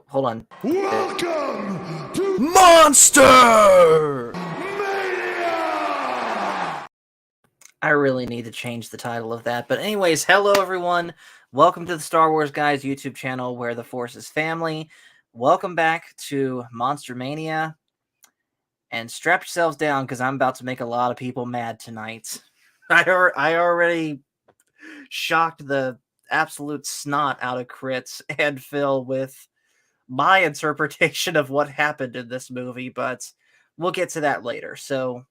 hold on. Welcome to Monster! Mania! I really need to change the title of that. But anyways, hello everyone. Welcome to the Star Wars Guys YouTube channel where the Force is family. Welcome back to Monster Mania. And strap yourselves down because I'm about to make a lot of people mad tonight. I already shocked the absolute snot out of Crits and Phil with my interpretation of what happened in this movie, but we'll get to that later. So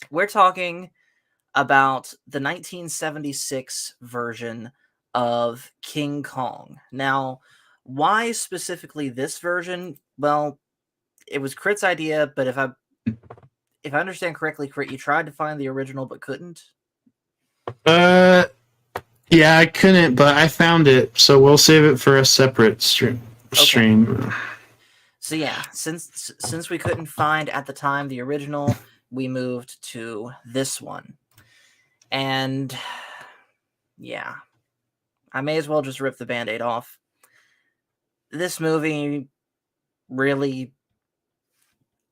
we're talking about the 1976 version of King Kong. Now, why specifically this version? Well, it was Crit's idea, but if I understand correctly, Crit, you tried to find the original but couldn't. Yeah, I couldn't, but I found it, so we'll save it for a separate stream. Okay. So yeah, since we couldn't find at the time the original, we moved to this one. And yeah, I may as well just rip the Band-Aid off. This movie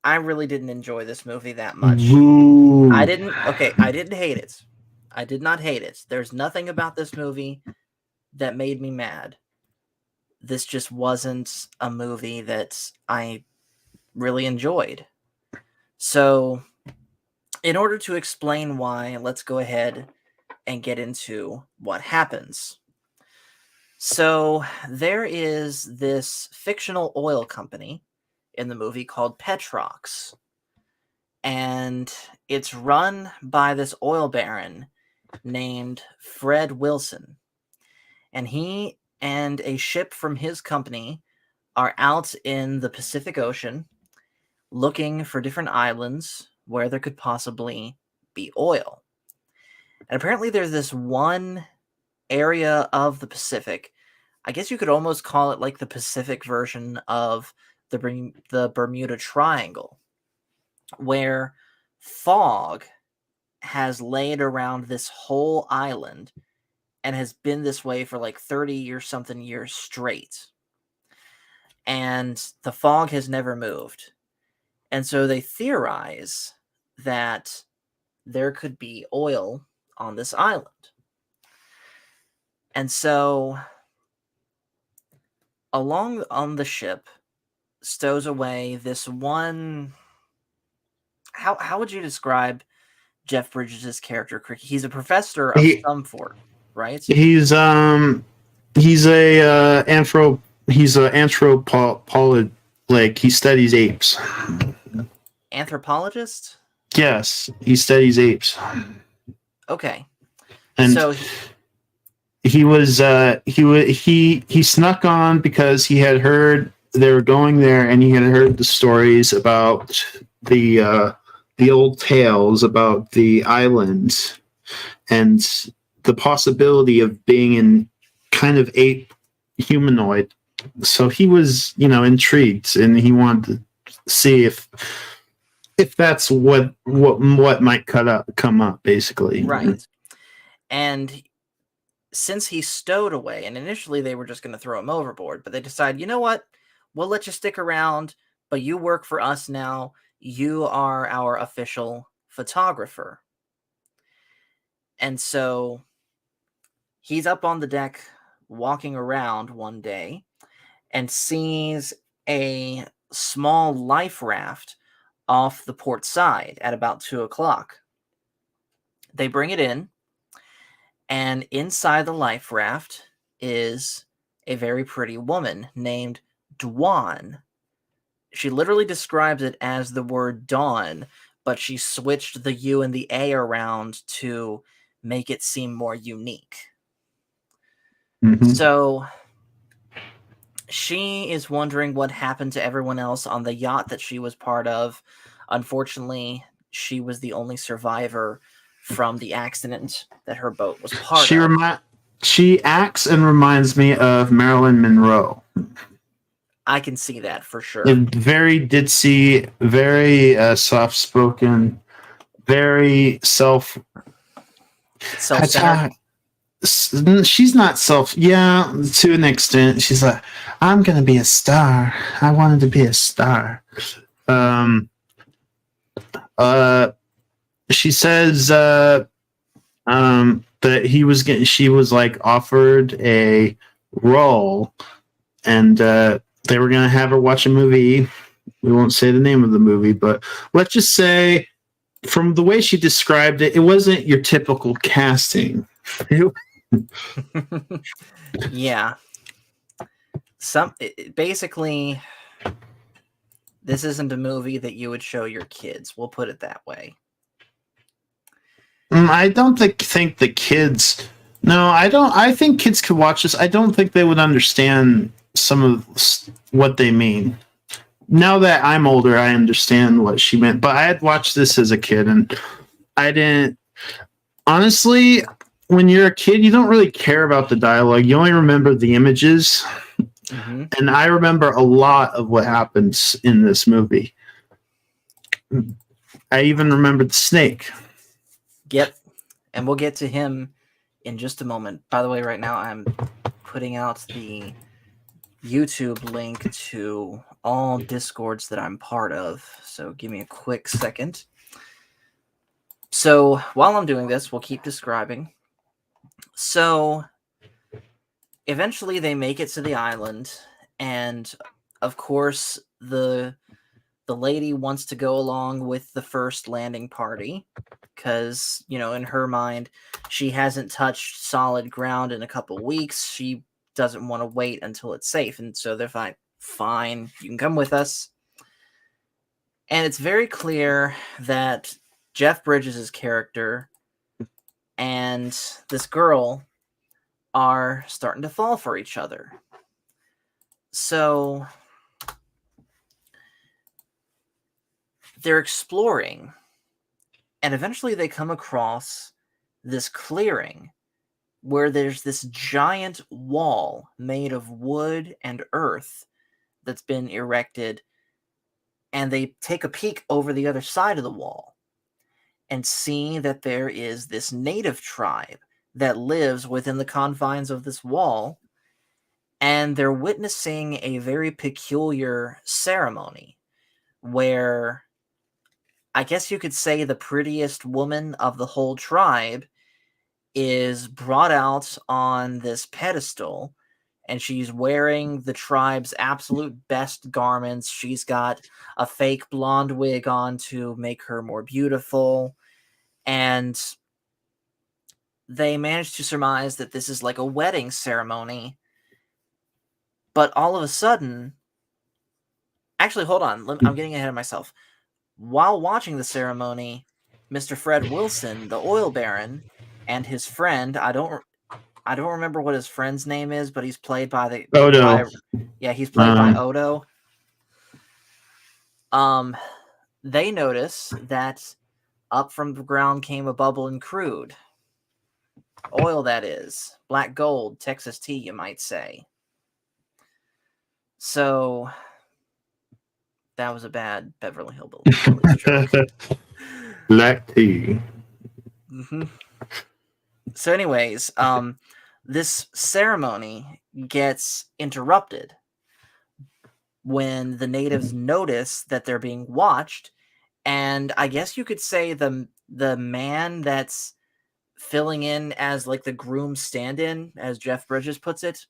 I really didn't enjoy this movie that much. Ooh. I didn't hate it. I did not hate it. There's nothing about this movie that made me mad. This just wasn't a movie that I really enjoyed. So, in order to explain why, let's go ahead and get into what happens. So, there is this fictional oil company in the movie called Petrox. And it's run by this oil baron named Fred Wilson. And he and a ship from his company are out in the Pacific Ocean looking for different islands where there could possibly be oil. And apparently there's this one area of the Pacific, I guess you could almost call it like the Pacific version of the Bermuda Triangle, where fog has laid around this whole island and has been this way for like 30 or something years straight. And the fog has never moved. And so they theorize that there could be oil on this island. And so along on the ship stows away this one. How would you describe Jeff Bridges' character? He's a professor of some sort, right? He's a anthropologist. Like, he studies apes. Anthropologist? Yes, he studies apes. Okay. And so he snuck on because he had heard they were going there, and he had heard the stories about the old tales about the islands and the possibility of being in kind of ape humanoid. So he was, intrigued, and he wanted to see if that's what might come up, basically. Right. And since he stowed away, and initially they were just going to throw him overboard, but they decided, you know what? We'll let you stick around, but you work for us now. You are our official photographer. And so he's up on the deck walking around one day and sees a small life raft off the port side at about 2:00. They bring it in, and inside the life raft is a very pretty woman named Dwan. She literally describes it as the word dawn, but she switched the U and the A around to make it seem more unique. Mm-hmm. So she is wondering what happened to everyone else on the yacht that she was part of. Unfortunately, she was the only survivor from the accident that her boat was part of. She acts and reminds me of Marilyn Monroe. I can see that for sure. Very ditzy, very soft-spoken, very self-centered. she's not yeah, to an extent. She's like, I'm gonna be a star. I wanted to be a star. Um, uh, she says that she was like offered a role, and they were gonna have her watch a movie. We won't say the name of the movie, but let's just say, from the way she described it, it wasn't your typical casting. Yeah. Basically, this isn't a movie that you would show your kids. We'll put it that way. I don't think the kids. No, I don't. I think kids could watch this. I don't think they would understand some of what they mean. Now that I'm older, I understand what she meant. But I had watched this as a kid, and I didn't. Honestly, when you're a kid, you don't really care about the dialogue. You only remember the images. Mm-hmm. And I remember a lot of what happens in this movie. I even remember the snake. Yep. And we'll get to him in just a moment. By the way, right now I'm putting out the YouTube link to all Discords that I'm part of. So give me a quick second. So while I'm doing this, we'll keep describing. So eventually they make it to the island, and of course the lady wants to go along with the first landing party because, in her mind, she hasn't touched solid ground in a couple weeks. She doesn't want to wait until it's safe, and so they're fine, you can come with us. And it's very clear that Jeff Bridges' character and this girl are starting to fall for each other. So they're exploring, and eventually they come across this clearing where there's this giant wall made of wood and earth that's been erected, and they take a peek over the other side of the wall and see that there is this native tribe that lives within the confines of this wall, and they're witnessing a very peculiar ceremony where I guess you could say the prettiest woman of the whole tribe is brought out on this pedestal, and she's wearing the tribe's absolute best garments. She's got a fake blonde wig on to make her more beautiful, and they manage to surmise that this is like a wedding ceremony. But all of a sudden, actually, hold on, I'm getting ahead of myself. While watching the ceremony, Mr. Fred Wilson, the oil baron, and his friend, I don't remember what his friend's name is, but he's played by Odo. he's played by Odo. They notice that up from the ground came a bubbling crude. Oil, that is. Black gold, Texas tea, you might say. So that was a bad Beverly Hillbillies joke. Black tea. Mm-hmm. So anyways, this ceremony gets interrupted when the natives notice that they're being watched, and I guess you could say the man that's filling in as like the groom stand-in, as Jeff Bridges puts it,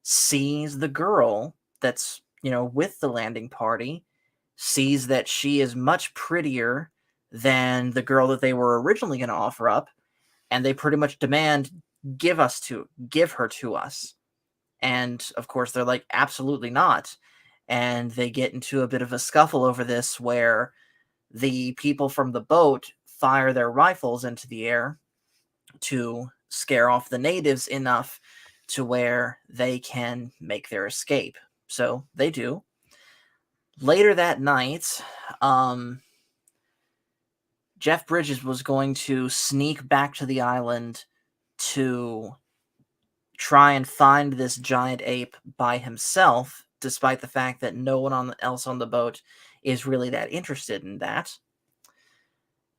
sees the girl that's, with the landing party, sees that she is much prettier than the girl that they were originally going to offer up, and they pretty much demand, give her to us. And of course they're like, absolutely not. And they get into a bit of a scuffle over this, where the people from the boat fire their rifles into the air to scare off the natives enough to where they can make their escape. So they do. Later that night, Jeff Bridges was going to sneak back to the island to try and find this giant ape by himself, despite the fact that no one else on the boat is really that interested in that.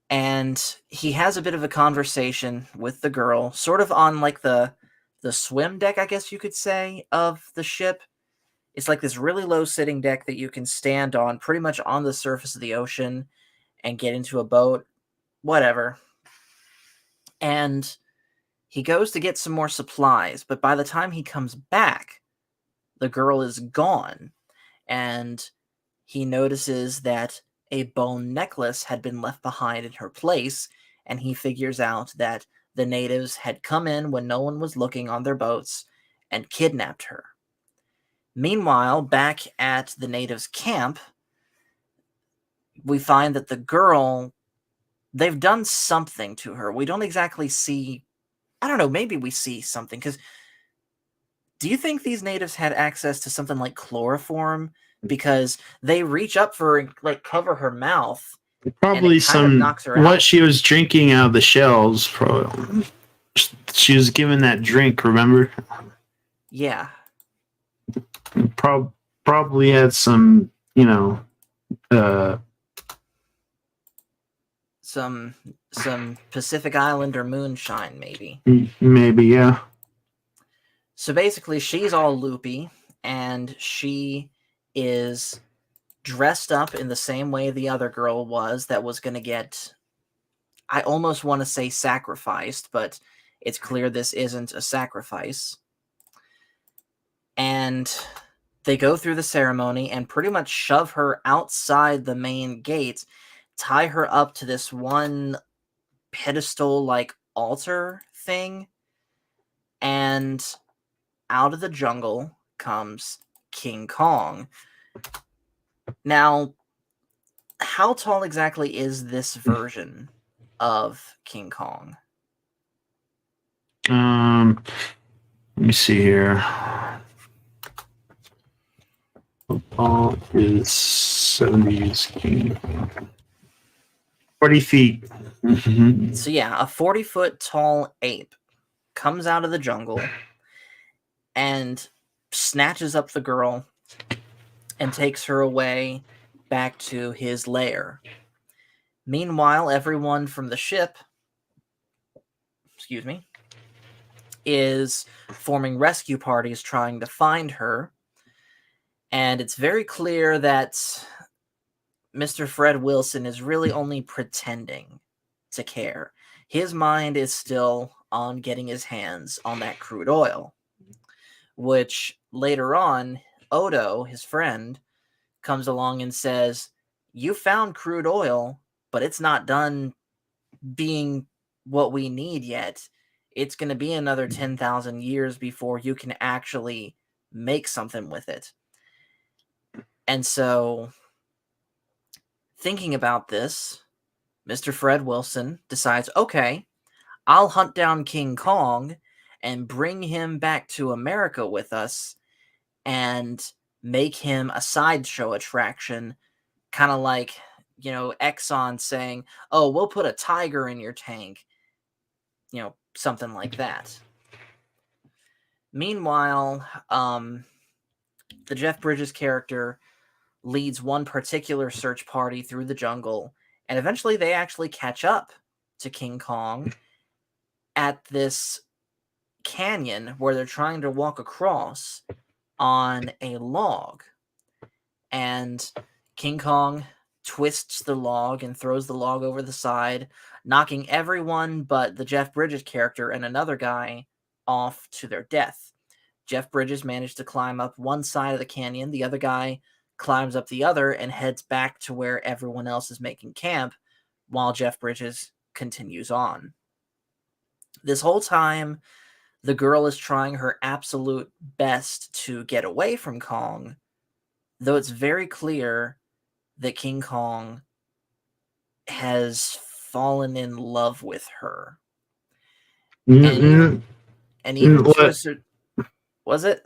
and he has a bit of a conversation with the girl, sort of on like the swim deck, I guess you could say, of the ship. It's like this really low sitting deck that you can stand on pretty much on the surface of the ocean and get into a boat, whatever. And he goes to get some more supplies, but by the time he comes back, the girl is gone. And he notices that a bone necklace had been left behind in her place, and he figures out that the natives had come in when no one was looking on their boats and kidnapped her. Meanwhile, back at the natives' camp, we find that the girl, they've done something to her. We don't exactly see, I don't know, maybe we see something, because do you think these natives had access to something like chloroform? Because they reach up for her and like cover her mouth, and Probably it kind of some knocks her what out. she was drinking out of the shells. She was given that drink. Remember? Yeah, Probably had some, uh, some Pacific Islander moonshine, maybe. maybe, yeah. So basically, she's all loopy, and she is dressed up in the same way the other girl was that was going to get, I almost want to say sacrificed, but it's clear this isn't a sacrifice. And they go through the ceremony and pretty much shove her outside the main gate, tie her up to this one pedestal like altar thing, and out of the jungle comes King Kong. Now, how tall exactly is this version of King Kong? Let me see here. Paul is 70s king. 40 feet. Mm-hmm. So yeah, a 40-foot tall ape comes out of the jungle and snatches up the girl and takes her away back to his lair. Meanwhile, everyone from the ship, is forming rescue parties trying to find her. And it's very clear that Mr. Fred Wilson is really only pretending to care. His mind is still on getting his hands on that crude oil, which later on, Odo, his friend, comes along and says, "You found crude oil, but it's not done being what we need yet. It's going to be another 10,000 years before you can actually make something with it." And so, thinking about this, Mr. Fred Wilson decides, okay, I'll hunt down King Kong and bring him back to America with us and make him a sideshow attraction, kind of like, Exxon saying, "Oh, we'll put a tiger in your tank," something like that. Meanwhile, the Jeff Bridges character leads one particular search party through the jungle, and eventually they actually catch up to King Kong at this canyon where they're trying to walk across on a log. And King Kong twists the log and throws the log over the side, knocking everyone but the Jeff Bridges character and another guy off to their death. Jeff Bridges managed to climb up one side of the canyon. The other guy climbs up the other and heads back to where everyone else is making camp while Jeff Bridges continues on. This whole time, the girl is trying her absolute best to get away from Kong, though it's very clear that King Kong has fallen in love with her. Mm-hmm. And even to a certain... Was it?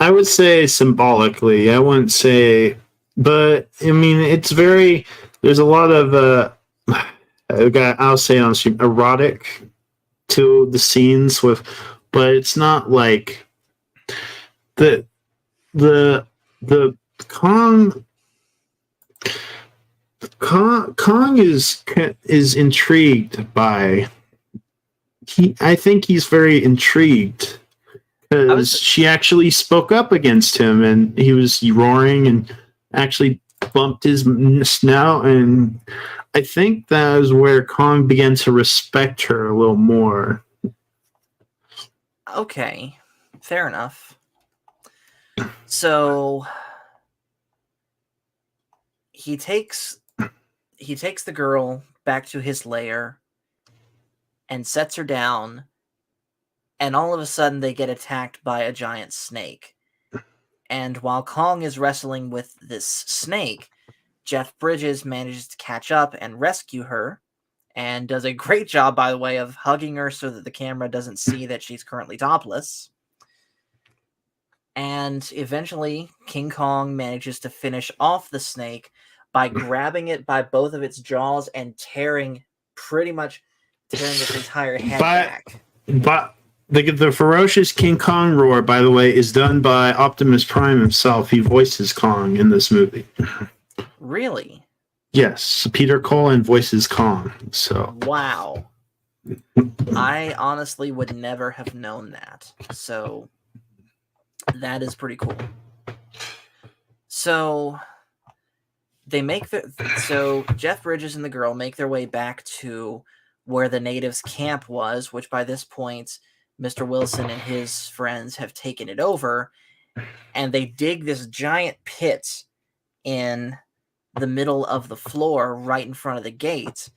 I would say symbolically. I wouldn't say, but I mean, it's very. There's a lot of I'll say honestly, erotic to the scenes with, but it's not like the Kong. Kong is intrigued by. I think he's very intrigued because she actually spoke up against him, and he was roaring and actually bumped his snout, and I think that is where Kong began to respect her a little more. Okay, fair enough. So he takes the girl back to his lair and sets her down, and all of a sudden they get attacked by a giant snake. And while Kong is wrestling with this snake, Jeff Bridges manages to catch up and rescue her, and does a great job, by the way, of hugging her so that the camera doesn't see that she's currently topless. And eventually, King Kong manages to finish off the snake by grabbing it by both of its jaws and pretty much tearing its entire head back. But the ferocious King Kong roar, by the way, is done by Optimus Prime himself. He voices Kong in this movie. Really? Yes, Peter Cullen voices Kong. So wow. I honestly would never have known that. So that is pretty cool. So so Jeff Bridges and the girl make their way back to where the natives' camp was, which by this point Mr. Wilson and his friends have taken it over, and they dig this giant pit in the middle of the floor right in front of the gate,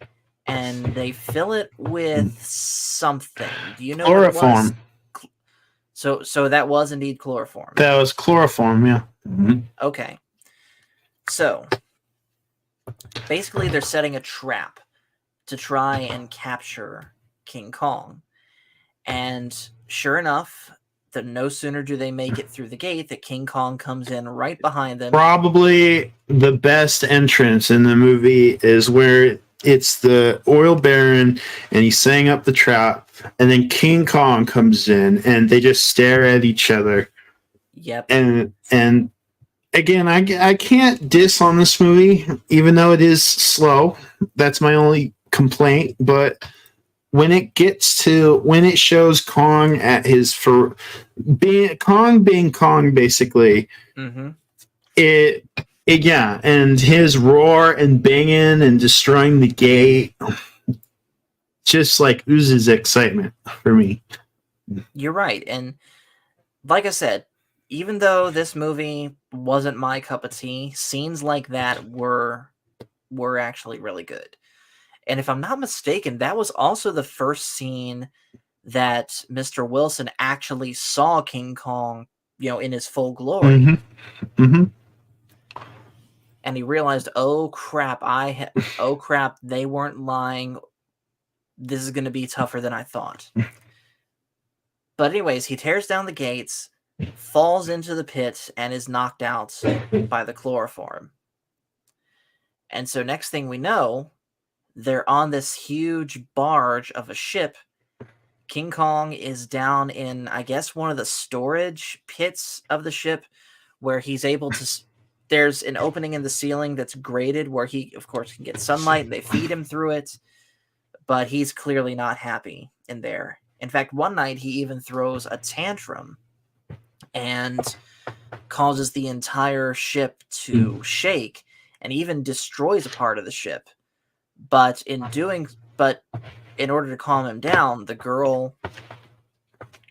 and they fill it with something. Do you know chloroform. What it was? So that was indeed chloroform. That was chloroform, yeah. Mm-hmm. Okay. So basically they're setting a trap to try and capture King Kong. And sure enough, no sooner do they make it through the gate that King Kong comes in right behind them. Probably the best entrance in the movie is where it's the oil baron and he's setting up the trap, and then King Kong comes in and they just stare at each other. Yep. And again, I can't diss on this movie, even though it is slow. That's my only complaint. But when it shows Kong at his being Kong, basically, mm-hmm. And his roar and banging and destroying the gate just like oozes excitement for me. You're right, and like I said, even though this movie wasn't my cup of tea, scenes like that were actually really good. And if I'm not mistaken, that was also the first scene that Mr. Wilson actually saw King Kong, in his full glory. Mm-hmm. Mm-hmm. And he realized, oh crap, they weren't lying. This is going to be tougher than I thought. But anyways, he tears down the gates, falls into the pit, and is knocked out by the chloroform. And so next thing we know, they're on this huge barge of a ship. King Kong is down in, I guess, one of the storage pits of the ship where he's able to... There's an opening in the ceiling that's grated where he, of course, can get sunlight, and they feed him through it. But he's clearly not happy in there. In fact, one night he even throws a tantrum and causes the entire ship to shake and even destroys a part of the ship. But in order to calm him down, the girl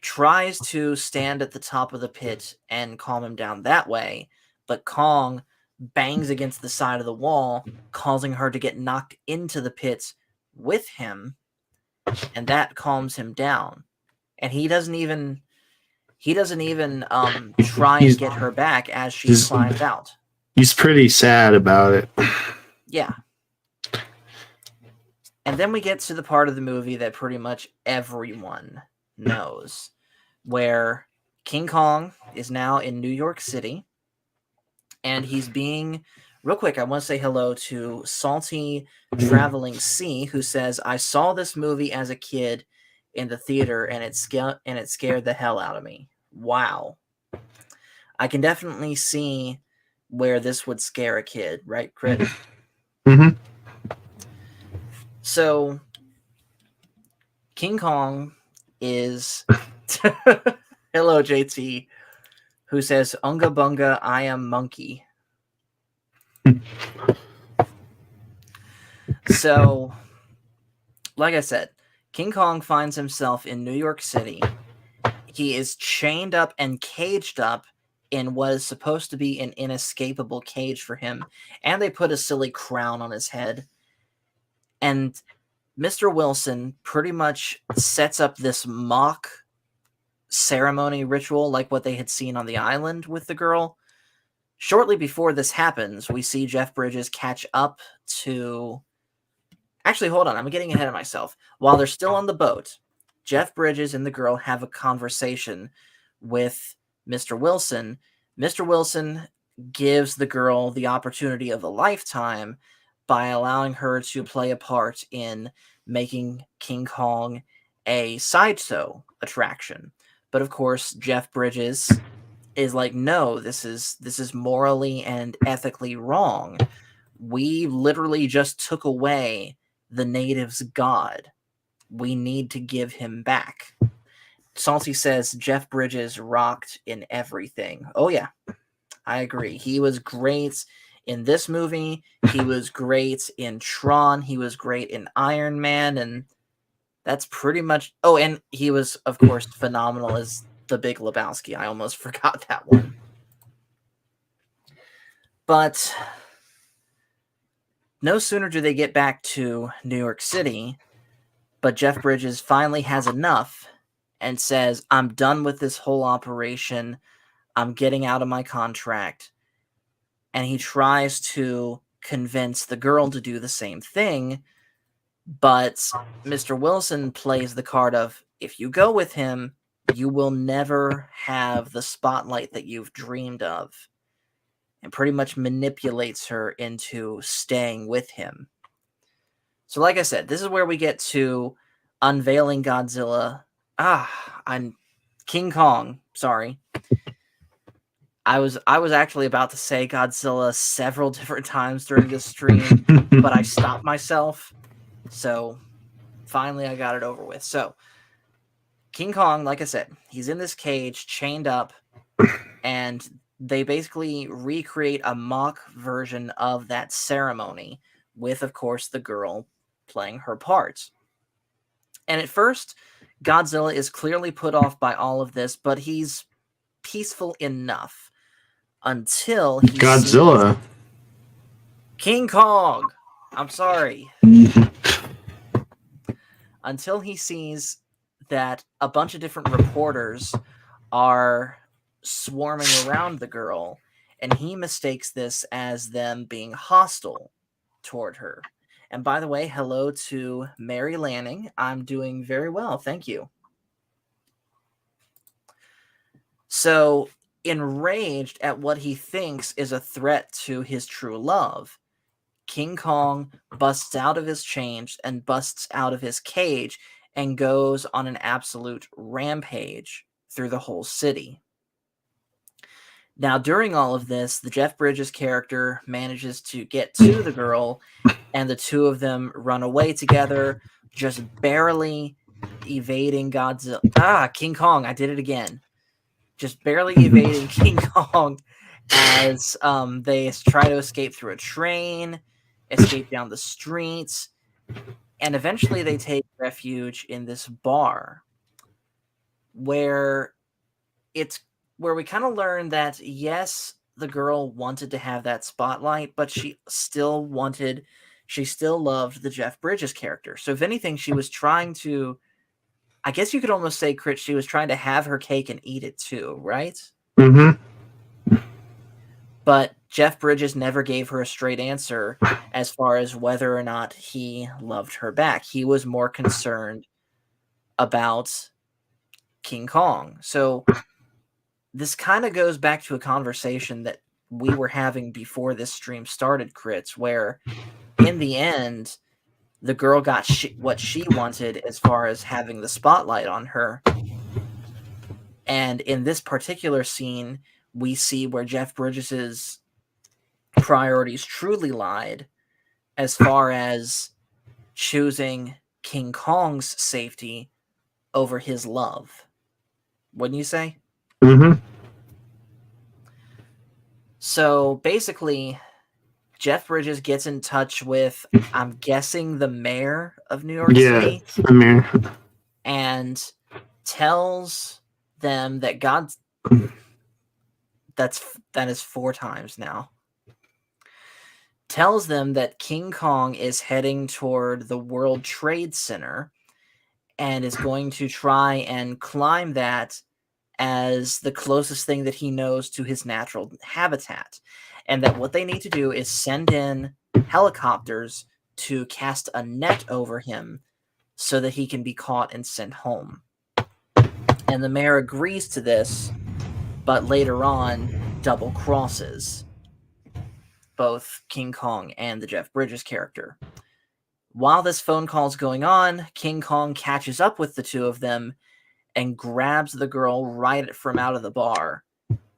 tries to stand at the top of the pit and calm him down that way, but Kong bangs against the side of the wall, causing her to get knocked into the pit with him, and that calms him down. And he doesn't even try and get her back as she climbs out. He's pretty sad about it. Yeah. And then we get to the part of the movie that pretty much everyone knows, where King Kong is now in New York City, and he's being... Real quick, I want to say hello to Salty Traveling C, who says, I saw this movie as a kid in the theater, and it scared the hell out of me. Wow. I can definitely see where this would scare a kid, right, Crit? Mm-hmm. So King Kong is hello JT, who says Unga Bunga, I am monkey. So, like I said, King Kong finds himself in New York City. He is chained up and caged up in what is supposed to be an inescapable cage for him, and they put a silly crown on his head. And Mr. Wilson pretty much sets up this mock ceremony ritual like what they had seen on the island with the girl. Shortly before this happens, we see Jeff Bridges catch up to... Actually, hold on, I'm getting ahead of myself. While they're still on the boat, Jeff Bridges and the girl have a conversation with Mr. Wilson. Mr. Wilson gives the girl the opportunity of a lifetime by allowing her to play a part in making King Kong a sideshow attraction. But of course, Jeff Bridges is like, no, this is morally and ethically wrong. We literally just took away the natives' god. We need to give him back. Salty says Jeff Bridges rocked in everything. Oh yeah, I agree. He was great in this movie. He was great in Tron. He was great in Iron Man, and that's pretty much... Oh, and he was, of course, phenomenal as the Big Lebowski. I almost forgot that one. But no sooner do they get back to New York City, but Jeff Bridges finally has enough and says, I'm done with this whole operation. I'm getting out of my contract. And he tries to convince the girl to do the same thing, but Mr. Wilson plays the card of, if you go with him, you will never have the spotlight that you've dreamed of, and pretty much manipulates her into staying with him. So like I said, this is where we get to unveiling Godzilla. I'm King Kong, sorry. I was actually about to say Godzilla several different times during this stream, but I stopped myself. So finally I got it over with. So King Kong, like I said, he's in this cage, chained up, and they basically recreate a mock version of that ceremony with, of course, the girl playing her part. And at first, Godzilla is clearly put off by all of this, but he's peaceful enough until he Godzilla. sees King Kong. I'm sorry. Until he sees that a bunch of different reporters are swarming around the girl, and he mistakes this as them being hostile toward her. And by the way, hello to Mary Lanning. I'm doing very well, thank you. So, enraged at what he thinks is a threat to his true love, King Kong busts out of his chains and busts out of his cage and goes on an absolute rampage through the whole city. Now, during all of this, the Jeff Bridges character manages to get to the girl, and the two of them run away together, just barely evading Godzilla. King Kong, I did it again. Just barely evading King Kong as they try to escape through a train, escape down the streets, and eventually they take refuge in this bar where we kind of learn that, yes, the girl wanted to have that spotlight, but she still loved the Jeff Bridges character. So if anything, she was trying to, I guess you could almost say, Crit, she was trying to have her cake and eat it too, right? Mm-hmm. But Jeff Bridges never gave her a straight answer as far as whether or not he loved her back. He was more concerned about King Kong. So this kind of goes back to a conversation that we were having before this stream started, Crits, where in the end, the girl got what she wanted as far as having the spotlight on her. And in this particular scene, we see where Jeff Bridges's priorities truly lied as far as choosing King Kong's safety over his love. Wouldn't you say? Mm-hmm. So basically, Jeff Bridges gets in touch with, I'm guessing, the mayor of New York Yeah, City, I mean, and tells them that that is 4 times now. Tells them that King Kong is heading toward the World Trade Center and is going to try and climb that as the closest thing that he knows to his natural habitat. And that what they need to do is send in helicopters to cast a net over him so that he can be caught and sent home. And the mayor agrees to this, but later on double crosses both King Kong and the Jeff Bridges character. While this phone call is going on, King Kong catches up with the two of them and grabs the girl right from out of the bar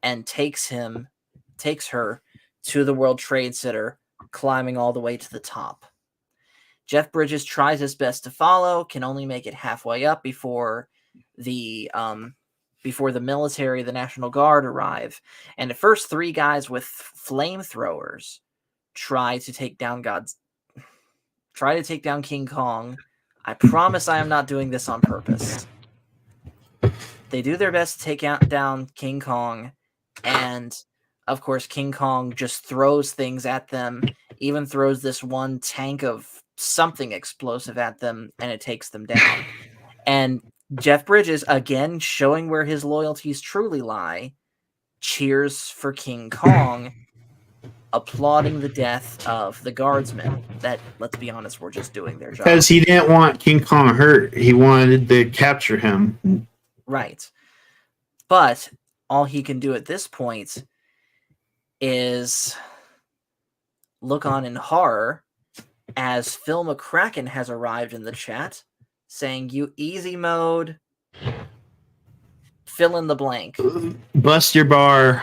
and takes her to the World Trade Center, climbing all the way to the top. Jeff Bridges tries his best to follow, can only make it halfway up before the military, the National Guard, arrive. And at first, 3 guys with flamethrowers try to take down King Kong. I promise I am not doing this on purpose. They do their best to take down King Kong, and of course King Kong just throws things at them, even throws this one tank of something explosive at them, and it takes them down. And Jeff Bridges, again showing where his loyalties truly lie, cheers for King Kong, applauding the death of the guardsmen that, let's be honest, were just doing their job. because he didn't want King Kong hurt. He wanted to capture him. Right. But all he can do at this point is look on in horror as Phil McCracken has arrived in the chat saying, "You easy mode, fill in the blank." Buster Bar.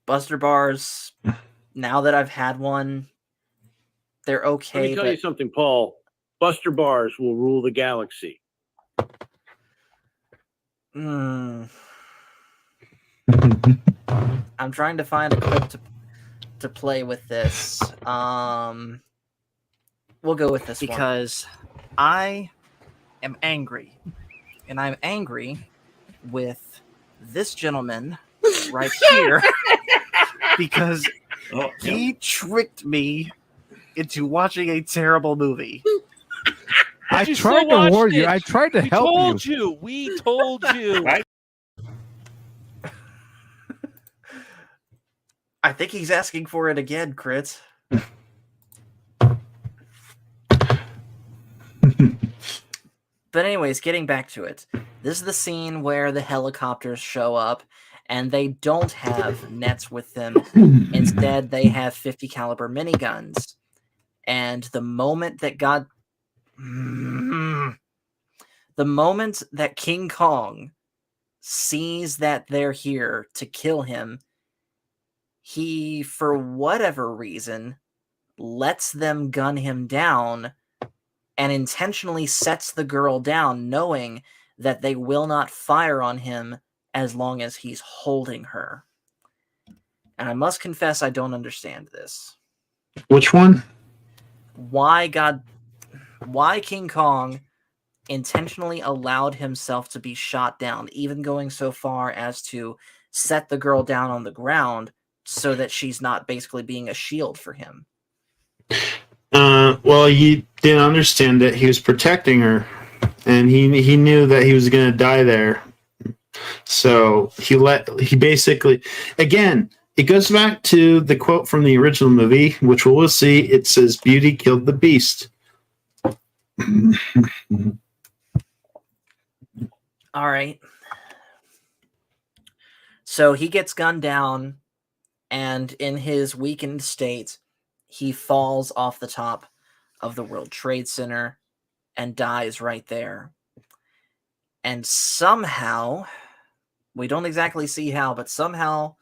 Buster bars, now that I've had one, they're okay. Let me tell you something, Paul. Buster bars will rule the galaxy. I'm trying to find a clip to play with this. We'll go with this because I am angry, and I'm angry with this gentleman right here because he tricked me into watching a terrible movie. I tried to warn you. I tried to help you. We told you. I think he's asking for it again, Crit. But anyways, getting back to it. This is the scene where the helicopters show up and they don't have nets with them. Instead, they have 50 caliber miniguns. And the moment that King Kong sees that they're here to kill him, he, for whatever reason, lets them gun him down and intentionally sets the girl down, knowing that they will not fire on him as long as he's holding her. And I must confess, I don't understand this. Which one? Why King Kong intentionally allowed himself to be shot down, even going so far as to set the girl down on the ground so that she's not basically being a shield for him. Well, he didn't understand that he was protecting her, and he knew that he was going to die there. So he basically, again, it goes back to the quote from the original movie, which we'll see. It says, "Beauty killed the beast." All right. So he gets gunned down, and in his weakened state, he falls off the top of the World Trade Center and dies right there. And somehow, we don't exactly see how, but somehow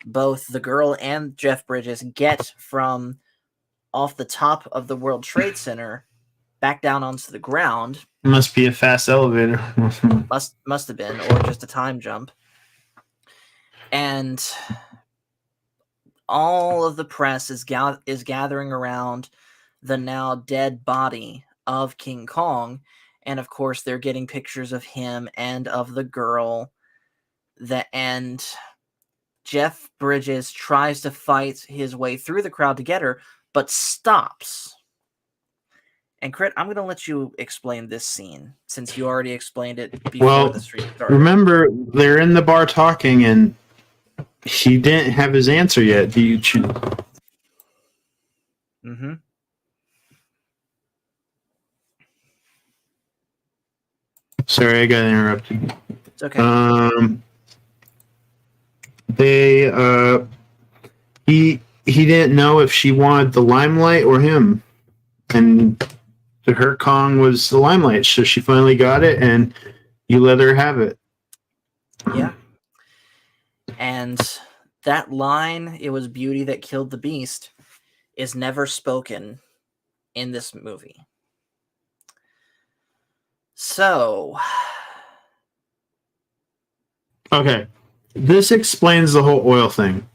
both the girl and Jeff Bridges get from off the top of the World Trade Center back down onto the ground. Must be a fast elevator. must have been, or just a time jump. And all of the press is gathering around the now dead body of King Kong, and of course they're getting pictures of him and of the girl. And Jeff Bridges tries to fight his way through the crowd to get her, but stops. And Crit, I'm going to let you explain this scene, since you already explained it before the stream started. Remember, they're in the bar talking, and he didn't have his answer yet. Do you choose? Mm-hmm. Sorry, I got interrupted. It's okay. He didn't know if she wanted the limelight or him, and to her, Kong was the limelight, so she finally got it, and you let her have it. Yeah. And that line, "It was beauty that killed the beast," is never spoken in this movie. So, okay, this explains the whole oil thing.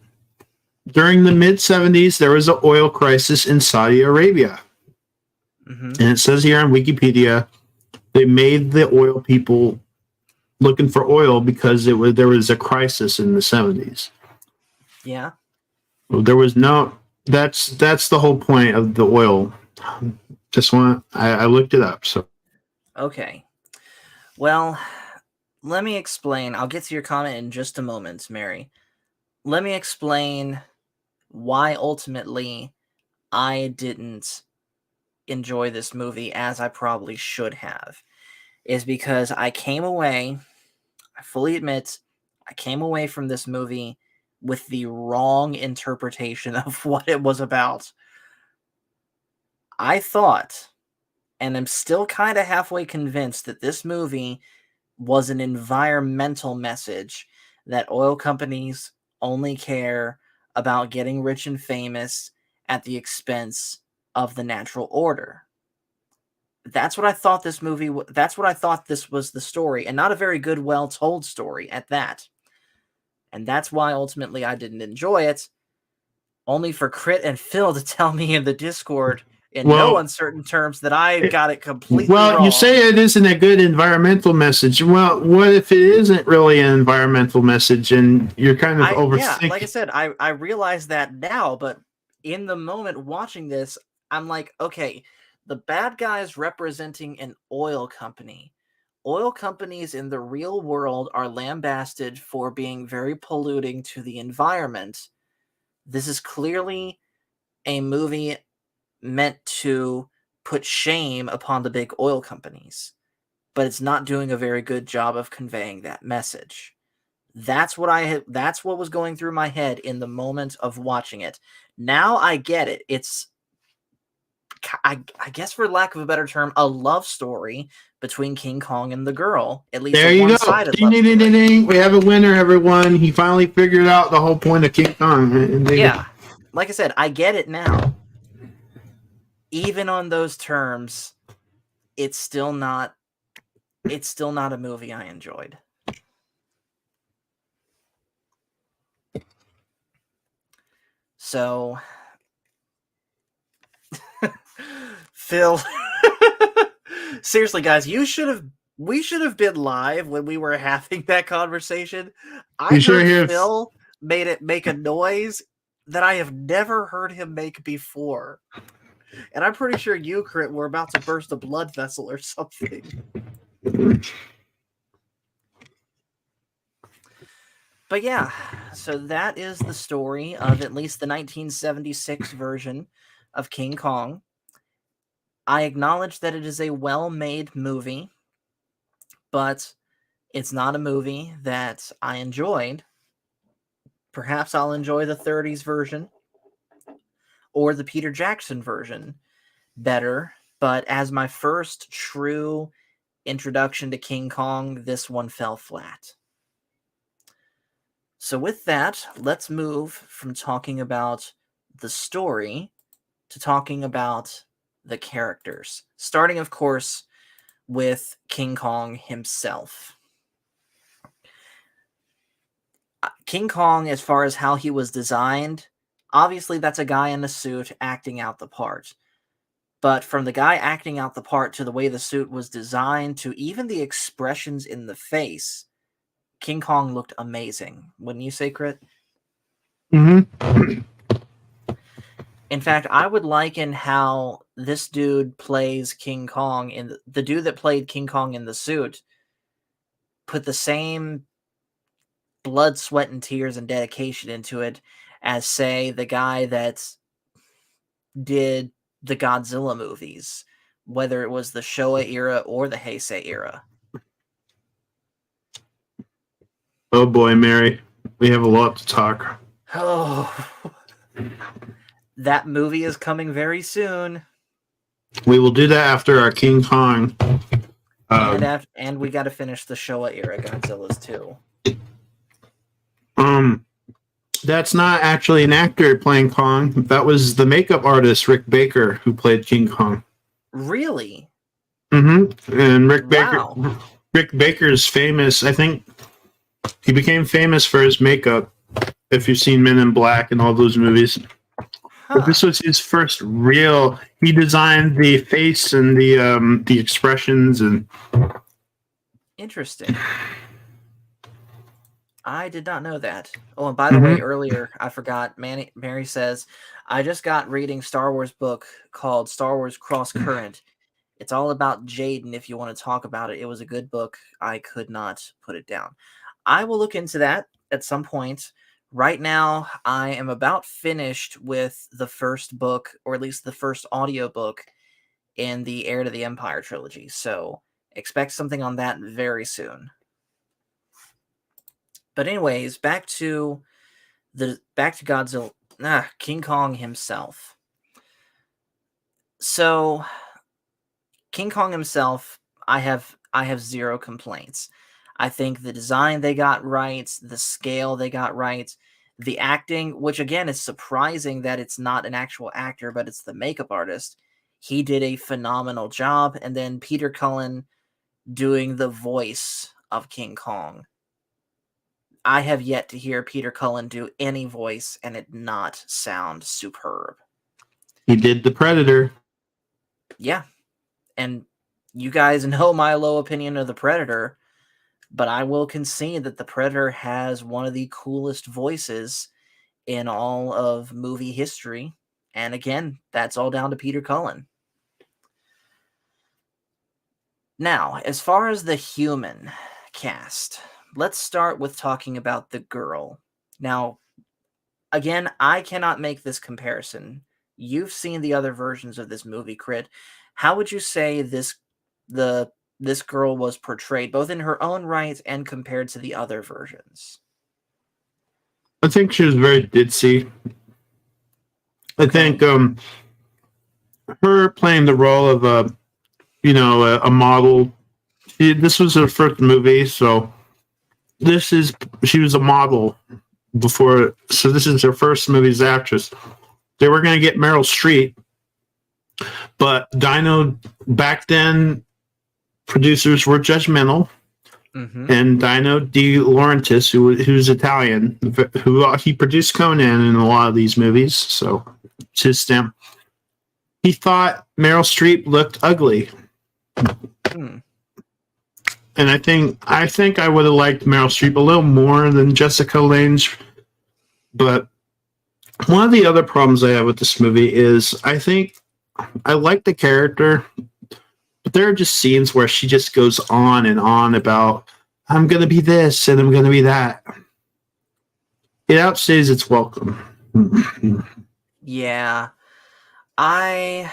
During the mid-70s, there was an oil crisis in Saudi Arabia. mm-hmm. And it says here on Wikipedia, they made the oil people looking for oil because there was a crisis in the 70s. Yeah. There was no. That's the whole point of the oil. I looked it up. So Okay. Well, let me explain. I'll get to your comment in just a moment, Mary. Let me explain why ultimately I didn't enjoy this movie as I probably should have. Is because I came away, I fully admit, I came away from this movie with the wrong interpretation of what it was about. I thought, and I'm still kind of halfway convinced, that this movie was an environmental message, that oil companies only care about getting rich and famous at the expense of the natural order. That's what I thought this movie. That's what I thought this was, the story, and not a very good, well-told story at that. And that's why ultimately I didn't enjoy it. Only for Crit and Phil to tell me in the Discord in no uncertain terms that I got it completely wrong. You say it isn't a good environmental message. Well, what if it isn't really an environmental message and you're kind of overthinking? Yeah, like I said, I realize that now, but in the moment watching this, I'm like, okay, the bad guy is representing an oil company. Oil companies in the real world are lambasted for being very polluting to the environment. This is clearly a movie meant to put shame upon the big oil companies, but it's not doing a very good job of conveying that message. That's what was going through my head in the moment of watching it. Now I get it. It's, I guess, for lack of a better term, a love story between King Kong and the girl. At least there you go. Ding, ding, ding, ding. We have a winner, everyone. He finally figured out the whole point of King Kong. Yeah. Like I said, I get it now. Even on those terms, it's still not a movie I enjoyed. So, Phil, seriously, guys, we should have been live when we were having that conversation. I heard Phil make a noise that I have never heard him make before. And I'm pretty sure you, Crit, were about to burst a blood vessel or something. But yeah, so that is the story of at least the 1976 version of King Kong. I acknowledge that it is a well-made movie, but it's not a movie that I enjoyed. Perhaps I'll enjoy the 30s version or the Peter Jackson version better, but as my first true introduction to King Kong, this one fell flat. So with that, let's move from talking about the story to talking about the characters. Starting, of course, with King Kong himself. King Kong, as far as how he was designed, obviously that's a guy in a suit acting out the part. But from the guy acting out the part to the way the suit was designed to even the expressions in the face, King Kong looked amazing. Wouldn't you say, Crit? Mm-hmm. In fact, I would liken how this dude plays King Kong in the dude that played King Kong in the suit put the same blood, sweat, and tears and dedication into it as, say, the guy that did the Godzilla movies, whether it was the Showa era or the Heisei era. Oh boy, Mary, we have a lot to talk. Oh, that movie is coming very soon. We will do that after our King Kong. And we got to finish the Showa era Godzillas too. That's not actually an actor playing Kong. That was the makeup artist Rick Baker who played King Kong. Really? Mm-hmm. And Wow. Rick Baker's famous. I think he became famous for his makeup. If you've seen Men in Black and all those movies, but this was his first real. He designed the face and the expressions and. Interesting. I did not know that. Oh, and by the way, earlier I forgot. Mary says, I just got reading Star Wars book called Star Wars Cross Current. It's all about Jaden if you want to talk about it. It was a good book. I could not put it down. I will look into that at some point. Right now, I am about finished with the first book, or at least the first audiobook in the Heir to the Empire trilogy. So expect something on that very soon. But anyways, back to Godzilla, King Kong himself. So King Kong himself, I have zero complaints. I think the design they got right, the scale they got right, the acting, which again is surprising that it's not an actual actor, but it's the makeup artist. He did a phenomenal job. And then Peter Cullen doing the voice of King Kong. I have yet to hear Peter Cullen do any voice and it not sound superb. He did the Predator. Yeah. And you guys know my low opinion of the Predator, but I will concede that the Predator has one of the coolest voices in all of movie history. And again, that's all down to Peter Cullen. Now, as far as the human cast, let's start with talking about the girl. Now, again, I cannot make this comparison. You've seen the other versions of this movie, Crit. How would you say this girl was portrayed, both in her own right and compared to the other versions? I think she was very ditzy. I think her playing the role of a model. This was her first movie, so she was a model before. So this is her first movie as actress. They were going to get Meryl Streep, but back then producers were judgmental. Mm-hmm. And Dino De Laurentiis, who's Italian, he produced Conan in a lot of these movies, so it's his stamp. He thought Meryl Streep looked ugly, and I think I would have liked Meryl Streep a little more than Jessica Lange. But one of the other problems I have with this movie is I think I like the character, but there are just scenes where she just goes on and on about, I'm going to be this and I'm going to be that. It outstays its welcome. Yeah. I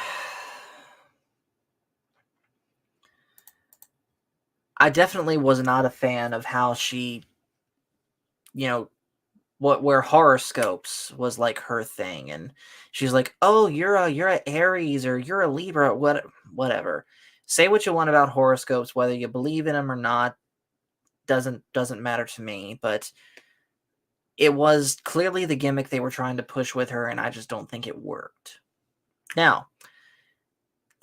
definitely was not a fan of how she, where horoscopes was like her thing, and she's like, "Oh, you're a Aries or you're a Libra, whatever." Say what you want about horoscopes, whether you believe in them or not, doesn't matter to me. But it was clearly the gimmick they were trying to push with her, and I just don't think it worked. Now,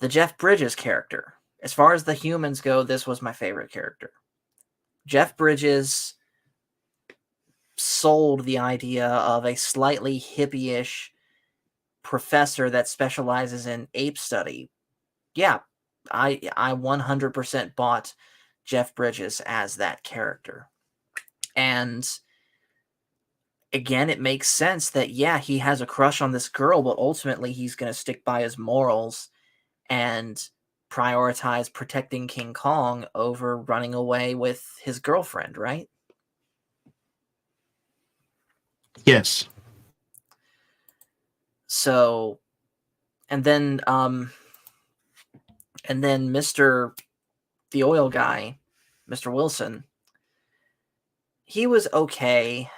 the Jeff Bridges character. As far as the humans go, this was my favorite character. Jeff Bridges sold the idea of a slightly hippie-ish professor that specializes in ape study. Yeah, I 100% bought Jeff Bridges as that character. And again, it makes sense that, yeah, he has a crush on this girl, but ultimately he's going to stick by his morals and prioritize protecting King Kong over running away with his girlfriend, right? Yes. So, and then Mr. the oil guy, Mr. Wilson, he was okay.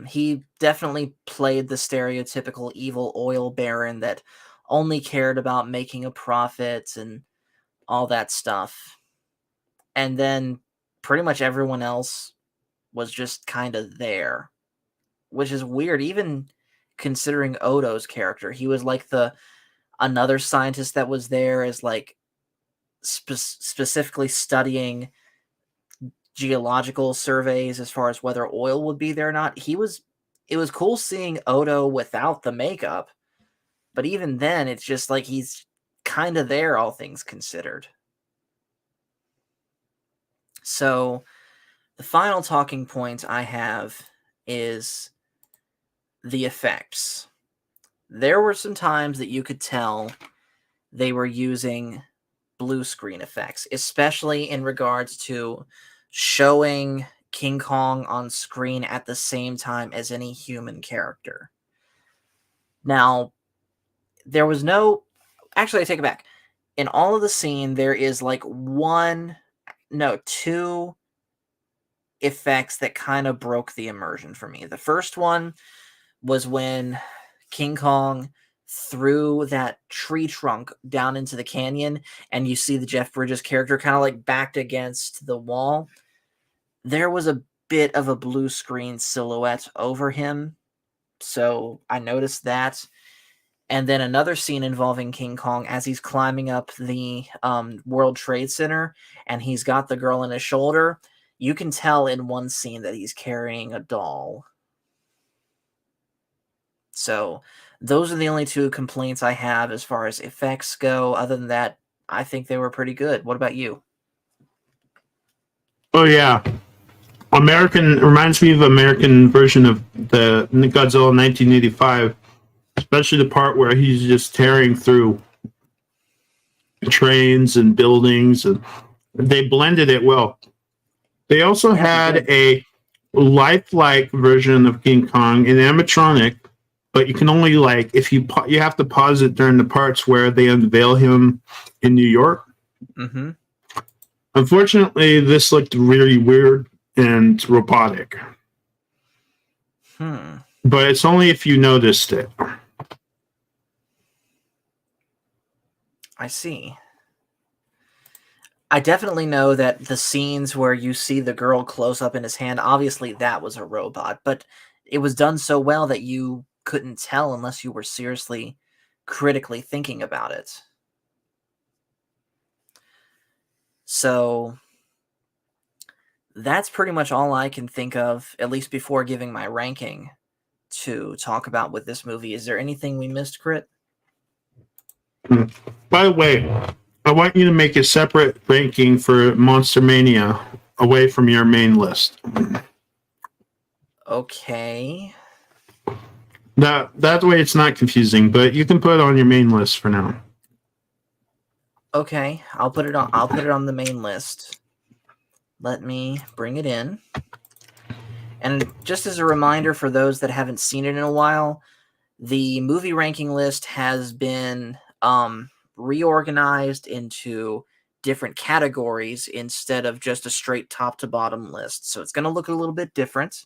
He definitely played the stereotypical evil oil baron that only cared about making a profit and all that stuff. And then pretty much everyone else was just kind of there, which is weird, even considering Odo's character. He was like another scientist that was there as like specifically studying geological surveys as far as whether oil would be there or not. It was cool seeing Odo without the makeup, but even then it's just like he's kind of there, all things considered. So the final talking point I have is the effects. There were some times that you could tell they were using blue screen effects, especially in regards to showing King Kong on screen at the same time as any human character. Now, there was no... Actually, I take it back. In all of the scene, there is like two effects that kind of broke the immersion for me. The first one was when King Kong threw that tree trunk down into the canyon, and you see the Jeff Bridges character kind of like backed against the wall. There was a bit of a blue screen silhouette over him, so I noticed that. And then another scene involving King Kong as he's climbing up the World Trade Center, and he's got the girl on his shoulder. You can tell in one scene that he's carrying a doll. So those are the only two complaints I have as far as effects go. Other than that, I think they were pretty good. What about you? Oh yeah, American reminds me of American version of the Godzilla 1985, especially the part where he's just tearing through trains and buildings, and they blended it well. They also had a lifelike version of King Kong, an animatronic, but you can only like if you have to pause it during the parts where they unveil him in New York. Mm-hmm. Unfortunately, this looked really weird and robotic. But it's only if you noticed it. I see. I definitely know that the scenes where you see the girl close up in his hand, obviously that was a robot, but it was done so well that you couldn't tell unless you were seriously critically thinking about it. So that's pretty much all I can think of, at least before giving my ranking, to talk about with this movie. Is there anything we missed, Crit? By the way, I want you to make a separate ranking for Monster Mania away from your main list. Okay. That way it's not confusing, but you can put it on your main list for now. Okay, I'll put it on the main list. Let me bring it in. And just as a reminder for those that haven't seen it in a while, the movie ranking list has been reorganized into different categories instead of just a straight top to bottom list. So it's going to look a little bit different.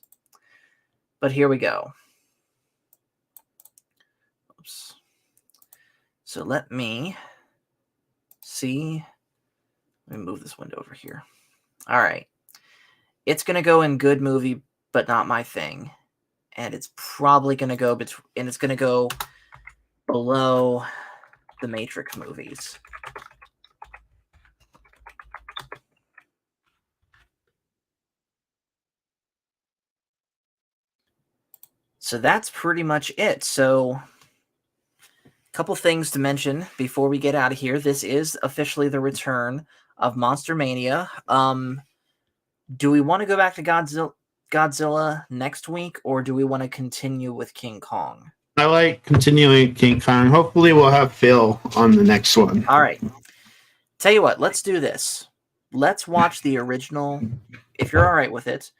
But here we go. Oops. So let me see. Let me move this window over here. All right. It's going to go in good movie, but not my thing. and it's probably going to go and it's going to go below the Matrix movies. So that's pretty much it. So a couple things to mention before we get out of here. This is officially the return of Monster Mania. Do we want to go back to Godzilla next week, or do we want to continue with King Kong? I like continuing King Kong. Hopefully we'll have Phil on the next one. All right. Tell you what, let's do this. Let's watch the original, if you're all right with it.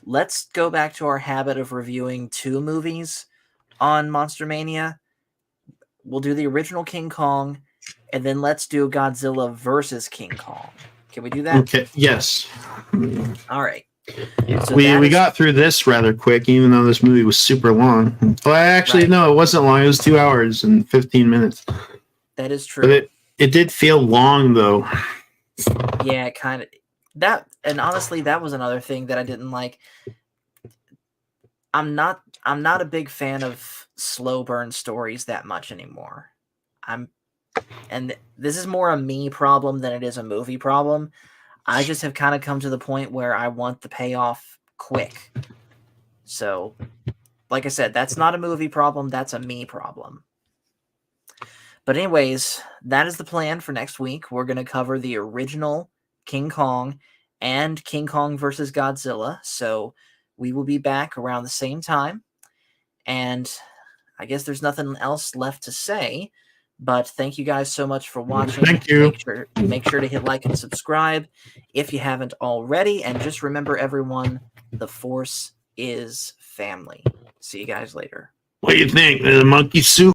Let's go back to our habit of reviewing 2 movies on Monster Mania. We'll do the original King Kong, and then let's do Godzilla versus King Kong. Can we do that? Okay. Yes. All right. So we got through this rather quick, even though this movie was super long. Well, actually, no, it wasn't long. It was 2 hours and 15 minutes. That is true. But it did feel long, though. Yeah, kind of. That, and honestly, that was another thing that I didn't like. I'm not a big fan of slow burn stories that much anymore. And this is more a me problem than it is a movie problem. I just have kind of come to the point where I want the payoff quick. So, like I said, that's not a movie problem, that's a me problem. But anyways, that is the plan for next week. We're going to cover the original King Kong and King Kong versus Godzilla. So we will be back around the same time. And I guess there's nothing else left to say. But thank you guys so much for watching. Thank you. Make sure to hit like and subscribe if you haven't already. And just remember, everyone, the Force is family. See you guys later. What do you think? The monkey suit?